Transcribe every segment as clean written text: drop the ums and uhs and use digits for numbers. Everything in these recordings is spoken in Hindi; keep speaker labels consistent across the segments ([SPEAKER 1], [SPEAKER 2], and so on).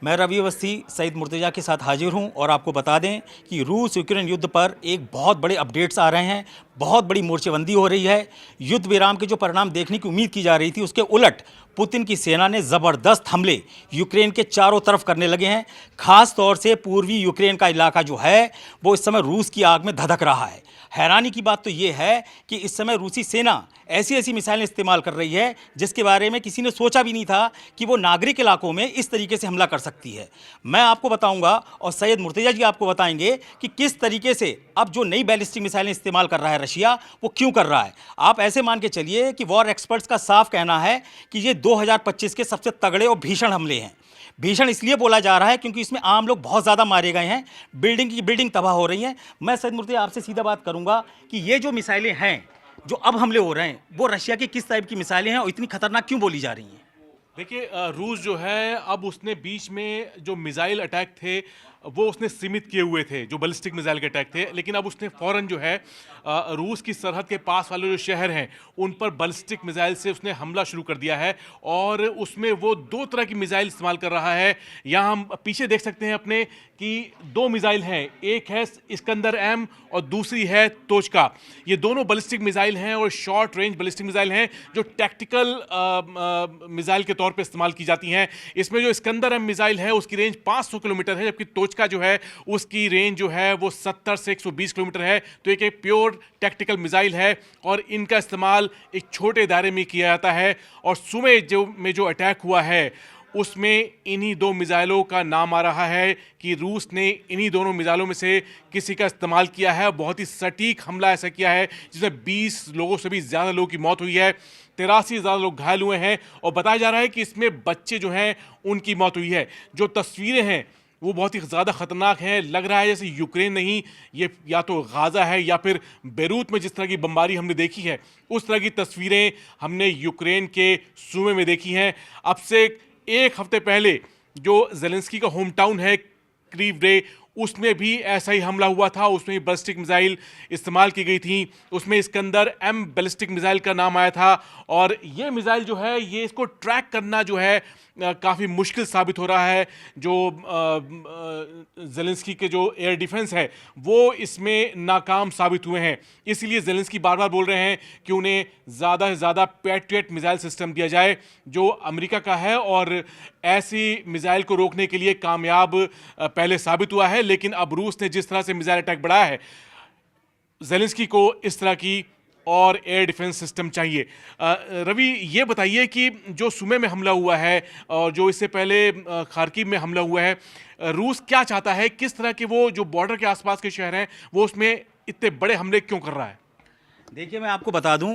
[SPEAKER 1] मैं रवि अवस्थी सईद मुर्तज़ा के साथ हाजिर हूं और आपको बता दें कि रूस यूक्रेन युद्ध पर एक बहुत बड़े अपडेट्स आ रहे हैं। बहुत बड़ी मोर्चेबंदी हो रही है। युद्ध विराम के जो परिणाम देखने की उम्मीद की जा रही थी उसके उलट पुतिन की सेना ने ज़बरदस्त हमले यूक्रेन के चारों तरफ करने लगे हैं। खास तौर से पूर्वी यूक्रेन का इलाका जो है वो इस समय रूस की आग में धधक रहा है। हैरानी की बात तो ये है कि इस समय रूसी सेना ऐसी ऐसी मिसाइलें इस्तेमाल कर रही है जिसके बारे में किसी ने सोचा भी नहीं था कि वो नागरिक इलाकों में इस तरीके से हमला कर सकती है। मैं आपको बताऊंगा और सैयद मुर्तज़ा जी आपको बताएंगे कि किस तरीके से अब जो नई बैलिस्टिक मिसाइलें इस्तेमाल कर रहा है रशिया, वो क्यों कर रहा है। आप ऐसे मान के चलिए कि वॉर एक्सपर्ट्स का साफ कहना है कि ये 2025 के सबसे तगड़े और भीषण हमले हैं। भीषण इसलिए बोला जा रहा है क्योंकि इसमें आम लोग बहुत ज़्यादा मारे गए हैं, बिल्डिंग तबाह हो रही हैं। मैं सैयद मुर्तज़ा आपसे सीधा बात करूंगा कि ये जो मिसाइलें हैं जो अब हमले हो रहे हैं वो रशिया की किस टाइप की मिसाइलें हैं और इतनी खतरनाक क्यों बोली जा रही हैं।
[SPEAKER 2] देखिए, रूस जो है अब उसने बीच में जो मिसाइल अटैक थे वो उसने सीमित किए हुए थे, जो बैलिस्टिक मिसाइल के अटैक थे, लेकिन अब उसने फौरन जो है रूस की सरहद के पास वाले जो शहर हैं उन पर बैलिस्टिक मिसाइल से उसने हमला शुरू कर दिया है। और उसमें वो दो तरह की मिसाइल इस्तेमाल कर रहा है। यहाँ हम पीछे देख सकते हैं अपने कि दो मिसाइल हैं, एक है इस्कंदर एम और दूसरी है तोचका। ये दोनों बैलिस्टिक मिसाइल हैं और शॉर्ट रेंज बैलिस्टिक मिसाइल हैं जो टैक्टिकल मिसाइल के तौर पे इस्तेमाल की जाती हैं। इसमें जो इस्कंदर एम मिसाइल है उसकी रेंज 500 किलोमीटर है, जबकि तोचका जो है उसकी रेंज जो है वो 70 से 120 किलोमीटर है। तो एक प्योर टैक्टिकल मिसाइल है और इनका इस्तेमाल एक छोटे दायरे में किया जाता है। और सुमे जो अटैक हुआ है उसमें इन्हीं दो मिसाइलों का नाम आ रहा है कि रूस ने इन्हीं दोनों मिसाइलों में से किसी का इस्तेमाल किया है। बहुत ही सटीक हमला ऐसा किया है जिसमें 20 लोगों से भी ज़्यादा लोगों की मौत हुई है, 83 से ज़्यादा लोग घायल हुए हैं और बताया जा रहा है कि इसमें बच्चे जो हैं उनकी मौत हुई है। जो तस्वीरें हैं वो बहुत ही ज़्यादा ख़तरनाक हैं। लग रहा है जैसे यूक्रेन नहीं, ये या तो गाज़ा है या फिर बेरूत में जिस तरह की बमबारी हमने देखी है उस तरह की तस्वीरें हमने यूक्रेन के सूमे में देखी हैं। अब से एक हफ्ते पहले जो ज़ेलेंस्की का होम टाउन है क्रीव डे, उसमें भी ऐसा ही हमला हुआ था। उसमें बैलिस्टिक मिसाइल इस्तेमाल की गई थी। उसमें इस्कंदर एम बैलिस्टिक मिसाइल का नाम आया था। और ये मिसाइल जो है ये इसको ट्रैक करना जो है काफ़ी मुश्किल साबित हो रहा है। जो ज़ेलेंस्की के जो एयर डिफेंस है वो इसमें नाकाम साबित हुए हैं। इसीलिए ज़ेलेंस्की बार बार बोल रहे हैं कि उन्हें ज़्यादा से ज़्यादा पैट्रियट मिसाइल सिस्टम दिया जाए जो अमेरिका का है और ऐसी मिसाइल को रोकने के लिए कामयाब पहले साबित हुआ है। लेकिन अब रूस ने जिस तरह से मिसाइल अटैक बढ़ाया है, ज़ेलेंस्की को इस तरह की और एयर डिफेंस सिस्टम चाहिए। रवि, ये बताइए कि जो सुमे में हमला हुआ है और जो इससे पहले खार्किव में हमला हुआ है, रूस क्या चाहता है, किस तरह के वो जो बॉर्डर के आसपास के शहर हैं वो उसमें इतने बड़े हमले क्यों कर रहा है।
[SPEAKER 1] देखिए, मैं आपको बता दूं,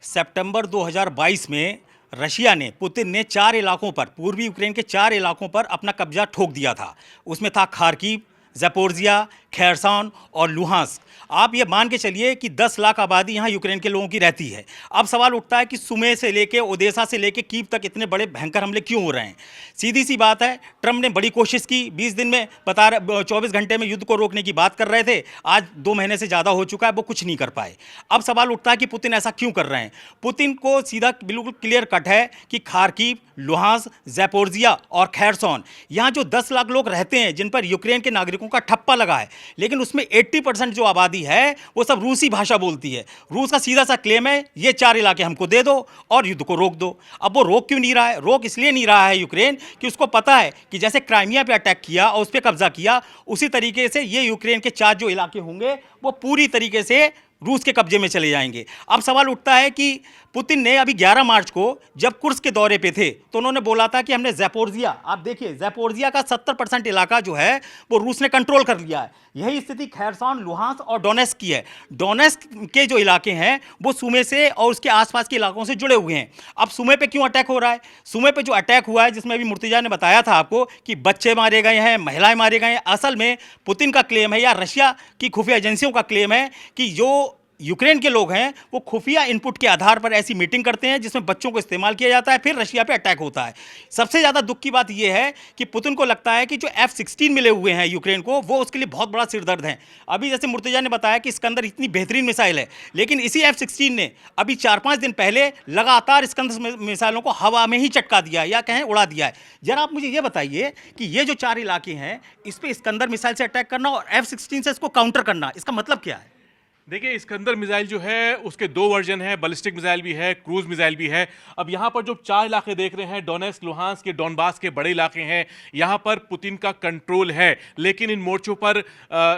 [SPEAKER 1] सितंबर 2022 में रशिया ने, पुतिन ने 4 इलाकों पर, पूर्वी यूक्रेन के 4 इलाकों पर अपना कब्जा ठोक दिया था। उसमें था खार्किव, ज़पोरिज़िया, खेरसन और लुहांस्क। आप ये मान के चलिए कि 10 लाख आबादी यहाँ यूक्रेन के लोगों की रहती है। अब सवाल उठता है कि सुमे से लेके ओदेसा से लेके कीव तक इतने बड़े भयंकर हमले क्यों हो रहे हैं। सीधी सी बात है, ट्रंप ने बड़ी कोशिश की, 20 दिन में 24 घंटे में युद्ध को रोकने की बात कर रहे थे। आज 2 महीने से ज़्यादा हो चुका है, वो कुछ नहीं कर पाए। अब सवाल उठता है कि पुतिन ऐसा क्यों कर रहे हैं। पुतिन को सीधा बिल्कुल क्लियर कट है कि खार्किव, लुहांस्क, ज़पोरिज़िया और खेरसन, यहाँ जो 10 लाख लोग रहते हैं जिन पर यूक्रेन के नागरिकों का ठप्पा लगा है, लेकिन उसमें 80% जो आबादी है वो सब रूसी भाषा बोलती है। रूस का सीधा सा क्लेम है, ये 4 इलाके हमको दे दो और युद्ध को रोक दो। अब वो रोक क्यों नहीं रहा है? रोक इसलिए नहीं रहा है यूक्रेन कि उसको पता है कि जैसे क्राइमिया पे अटैक किया और उस पर कब्जा किया, उसी तरीके से ये यूक्रेन के 4 जो इलाके होंगे वो पूरी तरीके से रूस के कब्जे में चले जाएंगे। अब सवाल उठता है कि पुतिन ने अभी 11 मार्च को जब कुर्स्क के दौरे पे थे तो उन्होंने बोला था कि हमने ज़पोरिज़िया, आप देखिए ज़पोरिज़िया का 70% इलाका जो है वो रूस ने कंट्रोल कर लिया है। यही स्थिति खेरसन, लुहांस्क और डोनेस्क की है। डोनेस्क के जो इलाके हैं वो सुमे से और उसके आसपास के इलाकों से जुड़े हुए हैं। अब सुमे पे क्यों अटैक हो रहा है? सुमे पे जो अटैक हुआ है, जिसमें अभी मुर्तज़ा ने बताया था आपको कि बच्चे मारे गए हैं, महिलाएं मारे गए हैं, असल में पुतिन का क्लेम है या रशिया की खुफिया एजेंसियों का क्लेम है कि जो यूक्रेन के लोग हैं वो खुफिया इनपुट के आधार पर ऐसी मीटिंग करते हैं जिसमें बच्चों को इस्तेमाल किया जाता है, फिर रशिया पे अटैक होता है। सबसे ज़्यादा दुख की बात यह है कि पुतिन को लगता है कि जो F-16 मिले हुए हैं यूक्रेन को, वो उसके लिए बहुत बड़ा सिरदर्द है। अभी जैसे मुर्तजा ने बताया कि स्कंदर इतनी बेहतरीन मिसाइल है, लेकिन इसी F-16 ने अभी 4-5 दिन पहले लगातार स्कंदर मिसाइलों को हवा में ही चटका दिया या कहें उड़ा दिया है। जरा आप मुझे ये बताइए कि ये जो 4 इलाके हैं, इस पर स्कंदर मिसाइल से अटैक करना और F-16 से इसको काउंटर करना, इसका मतलब क्या है?
[SPEAKER 2] देखिए, इस्कंदर मिसाइल जो है उसके 2 वर्जन है, बैलिस्टिक मिसाइल भी है, क्रूज मिसाइल भी है। अब यहाँ पर जो 4 इलाके देख रहे हैं, डोनेट्स्क, लुहांस्क के, डोनबास के बड़े इलाके हैं, यहाँ पर पुतिन का कंट्रोल है। लेकिन इन मोर्चों पर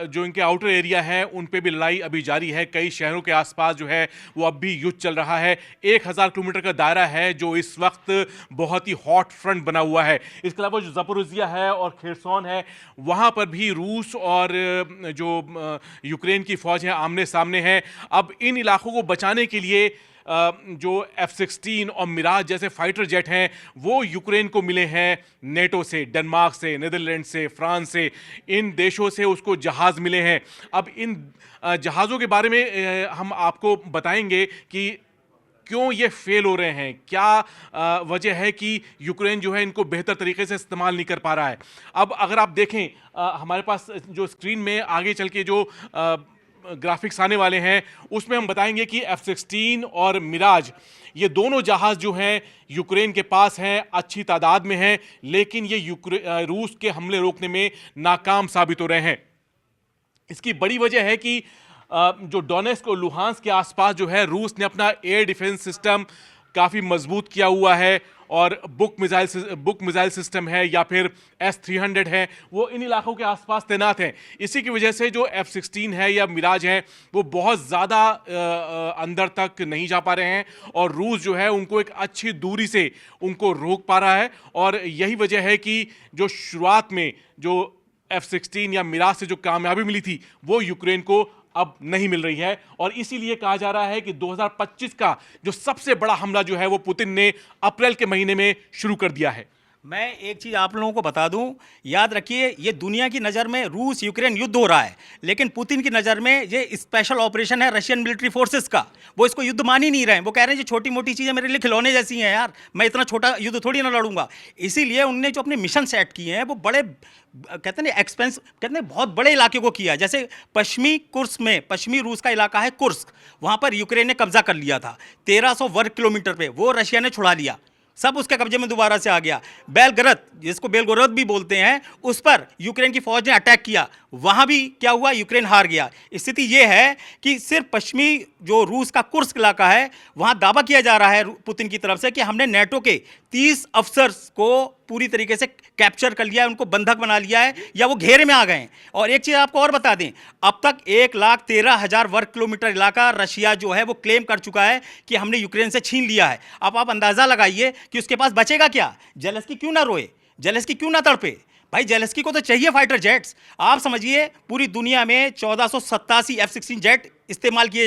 [SPEAKER 2] जो इनके आउटर एरिया है उन पे भी लड़ाई अभी जारी है। कई शहरों के आसपास जो है वो अब भी युद्ध चल रहा है। 1000 किलोमीटर का दायरा है जो इस वक्त बहुत ही हॉट फ्रंट बना हुआ है। इसके अलावा जो ज़पोरिज़िया है और खेरसोन है, वहाँ पर भी रूस और जो यूक्रेन की फौज है आमने सामने हैं। अब इन इलाकों को बचाने के लिए जो F-16 और मिराज जैसे फाइटर जेट हैं वो यूक्रेन को मिले हैं नेटो से, डेनमार्क से, नीदरलैंड से, फ्रांस से, इन देशों से उसको जहाज़ मिले हैं। अब इन जहाज़ों के बारे में हम आपको बताएंगे कि क्यों ये फेल हो रहे हैं, क्या वजह है कि यूक्रेन जो है इनको बेहतर तरीके से इस्तेमाल नहीं कर पा रहा है। अब अगर आप देखें हमारे पास जो स्क्रीन में आगे चल के जो ग्राफिक्स आने वाले हैं उसमें हम बताएंगे कि F-16 और मिराज ये दोनों जहाज जो हैं यूक्रेन के पास हैं, अच्छी तादाद में हैं, लेकिन ये रूस के हमले रोकने में नाकाम साबित हो रहे हैं। इसकी बड़ी वजह है कि जो डोनेट्स्क और लुहांस्क के आसपास जो है रूस ने अपना एयर डिफेंस सिस्टम काफ़ी मजबूत किया हुआ है और बुक मिसाइल सिस्टम है या फिर S-300 है, वो इन इलाकों के आसपास तैनात हैं। इसी की वजह से जो F-16 है या मिराज हैं वो बहुत ज़्यादा अंदर तक नहीं जा पा रहे हैं और रूस जो है उनको एक अच्छी दूरी से उनको रोक पा रहा है। और यही वजह है कि जो शुरुआत में जो F-16 या मिराज से जो कामयाबी मिली थी वो यूक्रेन को अब नहीं मिल रही है और इसीलिए कहा जा रहा है कि 2025 का जो सबसे बड़ा हमला जो है वो पुतिन ने अप्रैल के महीने में शुरू कर दिया है।
[SPEAKER 1] मैं एक चीज़ आप लोगों को बता दूं, याद रखिए ये दुनिया की नज़र में रूस यूक्रेन युद्ध हो रहा है, लेकिन पुतिन की नज़र में ये स्पेशल ऑपरेशन है रशियन मिलिट्री फोर्सेस का। वो इसको युद्ध मान ही नहीं रहे हैं। वो कह रहे हैं ये छोटी मोटी चीज़ें मेरे लिए खिलौने जैसी हैं यार, मैं इतना छोटा युद्ध थोड़ी ना लड़ूंगा। इसीलिए उनने जो अपने मिशन सेट किए हैं वो बड़े कहते हैं एक्सपेंस, कहते हैं बहुत बड़े इलाके को किया। जैसे पश्चिमी कुर्स्क में, पश्चिमी रूस का इलाका है कुर्स्क, वहाँ पर यूक्रेन ने कब्जा कर लिया था 1300 वर्ग किलोमीटर पे, वो रशिया ने छुड़ा लिया, सब उसके कब्जे में दोबारा से आ गया। बेलगरद, जिसको बेलगोरद भी बोलते हैं, उस पर यूक्रेन की फौज ने अटैक किया, वहाँ भी क्या हुआ, यूक्रेन हार गया। स्थिति ये है कि सिर्फ पश्चिमी जो रूस का कुर्स्क इलाका है वहाँ दावा किया जा रहा है पुतिन की तरफ से कि हमने नेटो के 30 अफसर्स को पूरी तरीके से कैप्चर कर लिया है, उनको बंधक बना लिया है या वो घेरे में आ गए हैं। और एक चीज़ आपको और बता दें, अब तक 1,13,000 वर्ग किलोमीटर इलाका रशिया जो है वो क्लेम कर चुका है कि हमने यूक्रेन से छीन लिया है। अब आप अंदाज़ा लगाइए कि उसके पास बचेगा क्या। जेलेंस्की क्यों ना रोए, जेलेंस्की क्यों ना तड़पे? भाई जेलेंस्की को तो चाहिए फाइटर जेट्स। आप समझिए पूरी दुनिया में 1487 F-16 जेट इस्तेमाल किए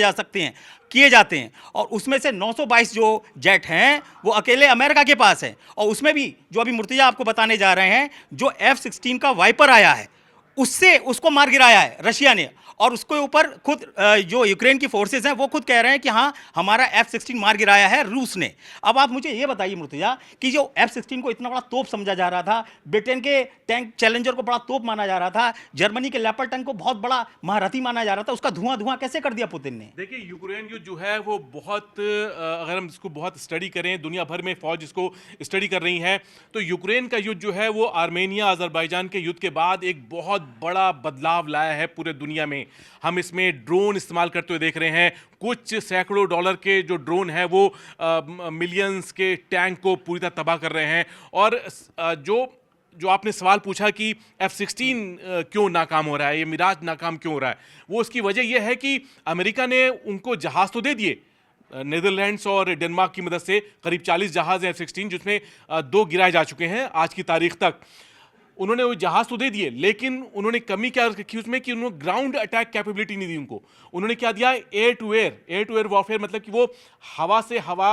[SPEAKER 1] जाते हैं और उसमें से 922 जो जेट हैं वो अकेले अमेरिका के पास है। और उसमें भी जो अभी मुर्तजा आपको बताने जा रहे हैं, जो F-16 का वाइपर आया है उससे उसको मार गिराया है रशिया ने, और उसके ऊपर खुद जो यूक्रेन की फोर्सेस हैं वो खुद कह रहे हैं कि हाँ हमारा F-16 मार गिराया है रूस ने। अब आप मुझे ये बताइए मुर्तजा कि जो F-16 को इतना बड़ा तोप समझा जा रहा था, ब्रिटेन के टैंक चैलेंजर को बड़ा तोप माना जा रहा था, जर्मनी के लेपर्ड टैंक को बहुत बड़ा महारथी माना जा रहा था, उसका धुआं कैसे कर दिया पुतिन ने?
[SPEAKER 2] देखिए, यूक्रेन युद्ध जो है वो बहुत अगर हम इसको बहुत स्टडी करें, दुनिया भर में फौज इसको स्टडी कर रही है, तो यूक्रेन का युद्ध जो है वो आर्मेनिया अजरबैजान के युद्ध के बाद एक बहुत बड़ा बदलाव लाया है पूरे दुनिया में। हम इसमें ड्रोन इस्तेमाल करते हुए देख रहे हैं, कुछ सैकड़ों डॉलर के जो ड्रोन हैं वो मिलियंस के टैंक को पूरी तरह तबाह कर रहे हैं। और जो आपने सवाल पूछा कि F-16 क्यों नाकाम हो रहा है, ये मिराज नाकाम क्यों हो रहा है, वो उसकी वजह यह है कि अमेरिका ने उनको जहाज़ तो दे दिए, नीदरलैंड्स और डेनमार्क की मदद से करीब 40 जहाज़ हैं F-16, जिसमें 2 गिराए जा चुके हैं आज की तारीख तक। उन्होंने वो जहाज़ तो दे दिए, लेकिन उन्होंने कमी क्या रखी उसमें कि उन्होंने ग्राउंड अटैक कैपेबिलिटी नहीं दी उनको। उन्होंने क्या दिया, एयर टू एयर वॉरफेयर, मतलब कि वो हवा से हवा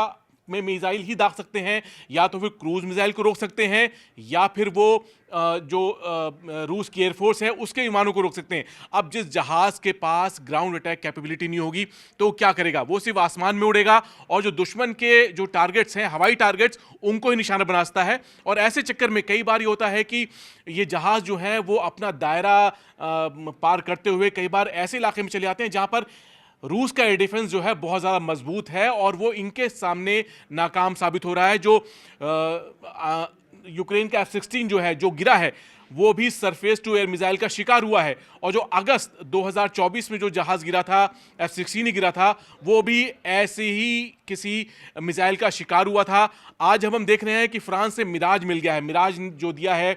[SPEAKER 2] में मिसाइल ही दाग सकते हैं, या तो फिर क्रूज मिसाइल को रोक सकते हैं, या फिर वो रूस की एयरफोर्स है उसके विमानों को रोक सकते हैं। अब जिस जहाज के पास ग्राउंड अटैक कैपेबिलिटी नहीं होगी तो वो क्या करेगा? वो सिर्फ आसमान में उड़ेगा और जो दुश्मन के जो टारगेट्स हैं, हवाई टारगेट्स, उनको ही निशाना बनाता है। और ऐसे चक्कर में कई बार ये होता है कि ये जहाज जो है वो अपना दायरा पार करते हुए कई बार ऐसे इलाके में चले जाते हैं जहां पर रूस का एयर डिफेंस जो है बहुत ज़्यादा मजबूत है और वो इनके सामने नाकाम साबित हो रहा है। जो यूक्रेन का F-16 जो है, जो गिरा है, वो भी सरफेस टू एयर मिसाइल का शिकार हुआ है। और जो अगस्त 2024 में जो जहाज गिरा था, F-16 ही गिरा था, वो भी ऐसे ही किसी मिसाइल का शिकार हुआ था। आज हम देख रहे हैं कि फ्रांस से मिराज मिल गया है। मिराज जो दिया है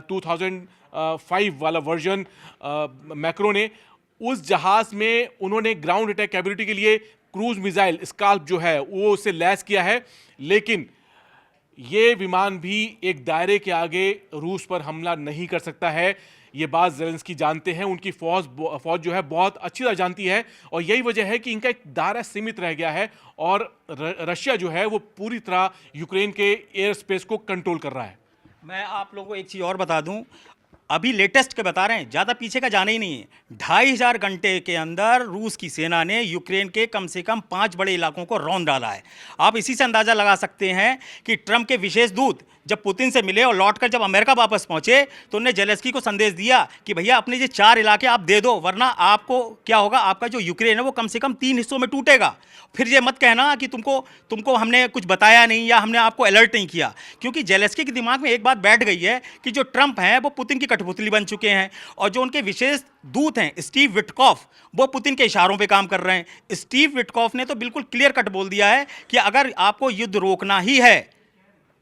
[SPEAKER 2] 2005 वाला वर्जन मैक्रो ने, उस जहाज में उन्होंने ग्राउंड अटैक कैपेबिलिटी के लिए क्रूज मिसाइल स्काल्प जो है वो उससे लैस किया है। लेकिन ये विमान भी एक दायरे के आगे रूस पर हमला नहीं कर सकता है। ये बात ज़ेलेंस्की जानते हैं, उनकी फौज जो है बहुत अच्छी तरह जानती है, और यही वजह है कि इनका एक दायरा सीमित रह गया है और रशिया जो है वो पूरी तरह यूक्रेन के एयर स्पेस को कंट्रोल कर रहा है।
[SPEAKER 1] मैं आप लोगों को एक चीज़ और बता दूं, अभी लेटेस्ट के बता रहे हैं, ज़्यादा पीछे का जाना ही नहीं है। 2500 घंटे के अंदर रूस की सेना ने यूक्रेन के कम से कम 5 बड़े इलाकों को रौंद डाला है। आप इसी से अंदाज़ा लगा सकते हैं कि ट्रंप के विशेष दूत जब पुतिन से मिले और लौटकर जब अमेरिका वापस पहुंचे तो उन्होंने जेलेंस्की को संदेश दिया कि भैया अपने ये 4 इलाके आप दे दो, वरना आपको क्या होगा, आपका जो यूक्रेन है वो कम से कम 3 हिस्सों में टूटेगा। फिर ये मत कहना कि तुमको हमने कुछ बताया नहीं या हमने आपको अलर्ट नहीं किया, क्योंकि जेलेंस्की के दिमाग में एक बात बैठ गई है कि जो ट्रंप हैं वो पुतिन की कठपुतली बन चुके हैं, और जो उनके विशेष दूत हैं स्टीव विटकॉफ, वो पुतिन के इशारों पे काम कर रहे हैं। स्टीव विटकॉफ ने तो बिल्कुल क्लियर कट बोल दिया है कि अगर आपको युद्ध रोकना ही है,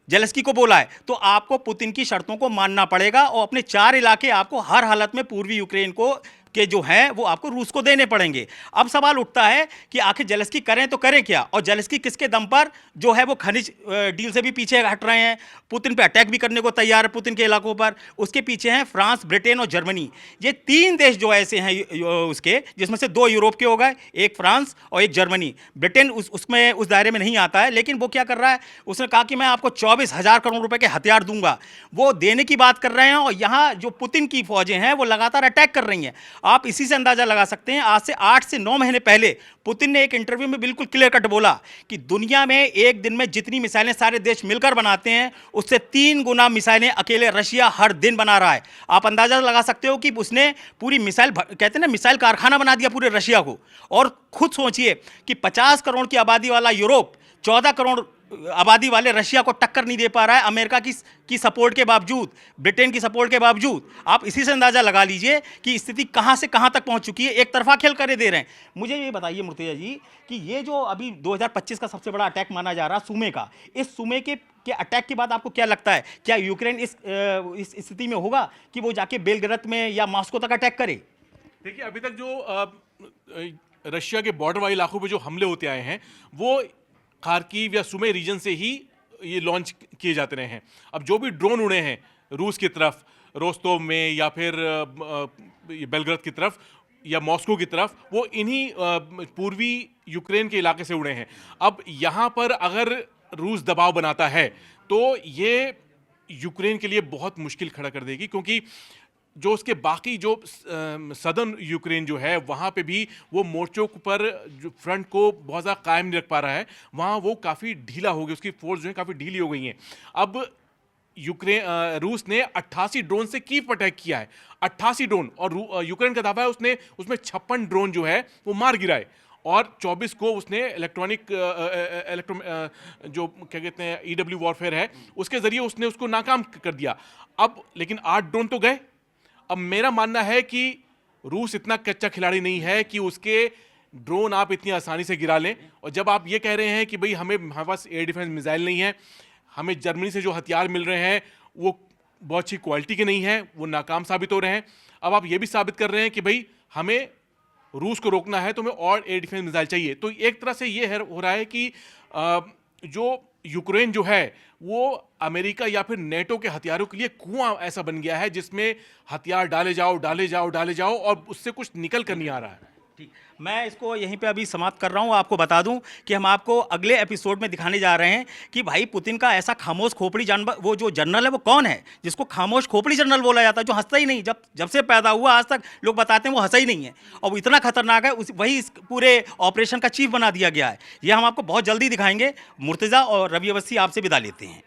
[SPEAKER 1] जेलेंस्की को बोला है, तो आपको पुतिन की शर्तों को मानना पड़ेगा और अपने 4 इलाके आपको हर हालत में पूर्वी यूक्रेन को के जो हैं वो आपको रूस को देने पड़ेंगे। अब सवाल उठता है कि आखिर जेलेंस्की करें तो करें क्या, और जेलेंस्की किसके दम पर जो है वो खनिज डील से भी पीछे हट रहे हैं, पुतिन पे अटैक भी करने को तैयार है पुतिन के इलाकों पर। उसके पीछे हैं फ्रांस, ब्रिटेन और जर्मनी। ये 3 देश जो ऐसे हैं उसके, जिसमें से 2 यूरोप के हो गए, एक फ्रांस और एक जर्मनी। ब्रिटेन उसमें उस दायरे में नहीं आता है, लेकिन वो क्या कर रहा है, उसने कहा कि मैं आपको 24,000 करोड़ रुपए के हथियार दूंगा, वो देने की बात कर रहे हैं। और यहाँ जो पुतिन की फौजें हैं वो लगातार अटैक कर रही हैं। आप इसी से अंदाजा लगा सकते हैं, आज से 8 से 9 महीने पहले पुतिन ने एक इंटरव्यू में बिल्कुल क्लियर कट बोला कि दुनिया में एक दिन में जितनी मिसाइलें सारे देश मिलकर बनाते हैं उससे 3 गुना मिसाइलें अकेले रशिया हर दिन बना रहा है। आप अंदाजा लगा सकते हो कि उसने पूरी मिसाइल, कहते हैं ना, मिसाइल कारखाना बना दिया पूरे रशिया को। और खुद सोचिए कि 50 करोड़ की आबादी वाला यूरोप 14 करोड़ आबादी वाले रशिया को टक्कर नहीं दे पा रहा है, अमेरिका की सपोर्ट के बावजूद, ब्रिटेन की सपोर्ट के बावजूद। आप इसी से अंदाजा लगा लीजिए कि स्थिति कहां से कहां तक पहुंच चुकी है। एक तरफा खेल करे दे रहे हैं। मुझे ये बताइए मुर्तजा जी कि ये जो अभी 2025 का सबसे बड़ा अटैक माना जा रहा है सुमे का, इस सुमे के अटैक के बाद आपको क्या लगता है, क्या यूक्रेन इस स्थिति में होगा कि वो जाके बेलग्राद में या मॉस्को तक अटैक करे?
[SPEAKER 2] देखिए, अभी तक जो रशिया के बॉर्डर वाले इलाकों पे जो हमले होते आए हैं वो खार्किव या सुमे रीजन से ही ये लॉन्च किए जाते रहे हैं। अब जो भी ड्रोन उड़े हैं रूस की तरफ, रोस्तोव में या फिर बेलग्राद की तरफ या मॉस्को की तरफ, वो इन्हीं पूर्वी यूक्रेन के इलाके से उड़े हैं। अब यहाँ पर अगर रूस दबाव बनाता है तो ये यूक्रेन के लिए बहुत मुश्किल खड़ा कर देगी, क्योंकि जो उसके बाकी जो सदर्न यूक्रेन जो है वहाँ पे भी वो मोर्चों पर जो फ्रंट को बहुत ज़्यादा कायम नहीं रख पा रहा है, वहाँ वो काफ़ी ढीला हो गया, उसकी फोर्स जो है काफ़ी ढीली हो गई हैं। अब रूस ने 88 ड्रोन से कीव अटैक किया है, 88 ड्रोन, और यूक्रेन का दावा है उसने उसमें 56 ड्रोन जो है वो मार गिराए और 24 को उसने जो क्या कहते हैं EW वॉरफेयर है उसके ज़रिए उसने उसको नाकाम कर दिया। अब लेकिन 8 ड्रोन तो गए। अब मेरा मानना है कि रूस इतना कच्चा खिलाड़ी नहीं है कि उसके ड्रोन आप इतनी आसानी से गिरा लें। और जब आप ये कह रहे हैं कि भाई हमारे पास एयर डिफेंस मिसाइल नहीं है, हमें जर्मनी से जो हथियार मिल रहे हैं वो बहुत अच्छी क्वालिटी के नहीं हैं, वो नाकाम साबित हो रहे हैं। अब आप ये भी साबित कर रहे हैं कि भाई हमें रूस को रोकना है तो हमें और एयर डिफेंस मिसाइल चाहिए। तो एक तरह से ये हो रहा है कि जो यूक्रेन जो है वो अमेरिका या फिर नेटो के हथियारों के लिए कुआं ऐसा बन गया है जिसमें हथियार डाले जाओ और उससे कुछ निकल कर नहीं आ रहा है।
[SPEAKER 1] ठीक, मैं इसको यहीं पे अभी समाप्त कर रहा हूँ। आपको बता दूं कि हम आपको अगले एपिसोड में दिखाने जा रहे हैं कि भाई पुतिन का ऐसा खामोश खोपड़ी जानवर, वो जो जनरल है वो कौन है जिसको खामोश खोपड़ी जनरल बोला जाता है, जो हंसता ही नहीं। जब जब से पैदा हुआ आज तक लोग बताते हैं वो हंसा ही नहीं है, और वो इतना खतरनाक है, वही इस पूरे ऑपरेशन का चीफ बना दिया गया है। ये हम आपको बहुत जल्दी दिखाएंगे। मुर्तज़ा और रवि अवस्थी आपसे विदा लेते हैं।